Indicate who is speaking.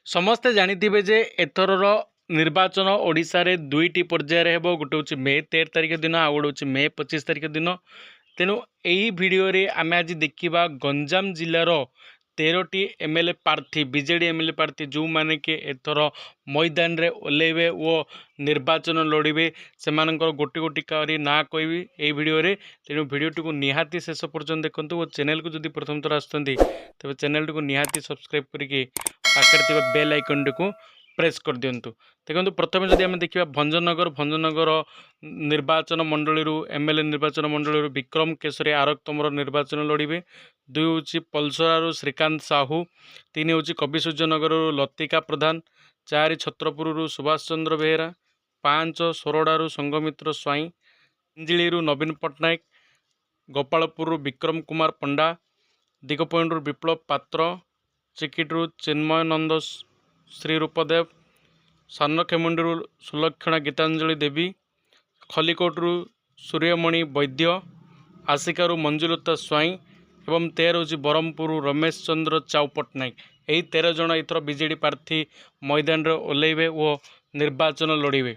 Speaker 1: ସମସ୍ତେ ଜାଣିଥିବେ ଯେ ଏଥରର ନିର୍ବାଚନ ଓଡ଼ିଶାରେ ଦୁଇଟି ପର୍ଯ୍ୟାୟରେ ହେବ। ଗୋଟେ ହେଉଛି ମେ 13 ତାରିଖ ଦିନ, ଆଉ ଗୋଟେ ହେଉଛି ମେ 25 ତାରିଖ ଦିନ। ତେଣୁ ଏହି ଭିଡ଼ିଓରେ ଆମେ ଆଜି ଦେଖିବା ଗଞ୍ଜାମ ଜିଲ୍ଲାର 13ଟି MLA ପ୍ରାର୍ଥୀ, ବିଜେଡ଼ି MLA ପ୍ରାର୍ଥୀ ଯେଉଁମାନେ କି ଏଥର ମଇଦାନରେ ଓହ୍ଲାଇବେ ଓ ନିର୍ବାଚନ ଲଢ଼ିବେ, ସେମାନଙ୍କର ଗୋଟି ଗୋଟି କରି ନାଁ କହିବି ଏହି ଭିଡ଼ିଓରେ। ତେଣୁ ଭିଡ଼ିଓଟିକୁ ନିହାତି ଶେଷ ପର୍ଯ୍ୟନ୍ତ ଦେଖନ୍ତୁ ଓ ଚ୍ୟାନେଲକୁ ଯଦି ପ୍ରଥମ ଥର ଆସୁଛନ୍ତି ତେବେ ଚ୍ୟାନେଲଟିକୁ ନିହାତି ସବସ୍କ୍ରାଇବ୍ କରିକି ପାଖରେ ଥିବା ବେଲ୍ ଆଇକନ୍ଟିକୁ ପ୍ରେସ୍ କରିଦିଅନ୍ତୁ। ଦେଖନ୍ତୁ, ପ୍ରଥମେ ଯଦି ଆମେ ଦେଖିବା ଭଞ୍ଜନଗର ନିର୍ବାଚନ ମଣ୍ଡଳୀରୁ MLA ନିର୍ବାଚନ ମଣ୍ଡଳୀରୁ ବିକ୍ରମ କେଶରୀ ଆରକ ତମର ନିର୍ବାଚନ ଲଢ଼ିବେ। 2 ହେଉଛି ପଲସରାରୁ ଶ୍ରୀକାନ୍ତ ସାହୁ। 3 ହେଉଛି କବିସୂର୍ଯ୍ୟନଗରରୁ ଲତିକା ପ୍ରଧାନ। 4 ଛତ୍ରପୁରରୁ ସୁଭାଷ ଚନ୍ଦ୍ର ବେହେରା। 5 ସୋରଡ଼ାରୁ ସଂଘମିତ୍ର ସ୍ୱାଇଁ। ହିଞ୍ଜିଳିରୁ ନବୀନ ପଟ୍ଟନାୟକ। ଗୋପାଳପୁରରୁ ବିକ୍ରମ କୁମାର ପଣ୍ଡା। ଦିଗପହଣ୍ଡିରୁ ବିପ୍ଳବ ପାତ୍ର। ଚିକିଟିରୁ ଚିନ୍ମୟ ନନ୍ଦ ଶ୍ରୀରୂପଦେବ। ସାନଖେମୁଣ୍ଡିରୁ ସୁଲକ୍ଷଣା ଗୀତାଞ୍ଜଳି ଦେବୀ। ଖଲିକୋଟରୁ ସୂର୍ଯ୍ୟମଣି ବୈଦ୍ୟ। ଆସିକାରୁ ମଞ୍ଜୁଲତା ସ୍ୱାଇଁ ଏବଂ 13 ହେଉଛି ବ୍ରହ୍ମପୁରରୁ ରମେଶ ଚନ୍ଦ୍ର ଚାଉ ପଟ୍ଟନାୟକ। ଏହି 13 ଜଣ ଏଥର ବିଜେଡ଼ି ପ୍ରାର୍ଥୀ ମଇଦାନରେ ଓହ୍ଲାଇବେ ଓ ନିର୍ବାଚନ ଲଢ଼ିବେ।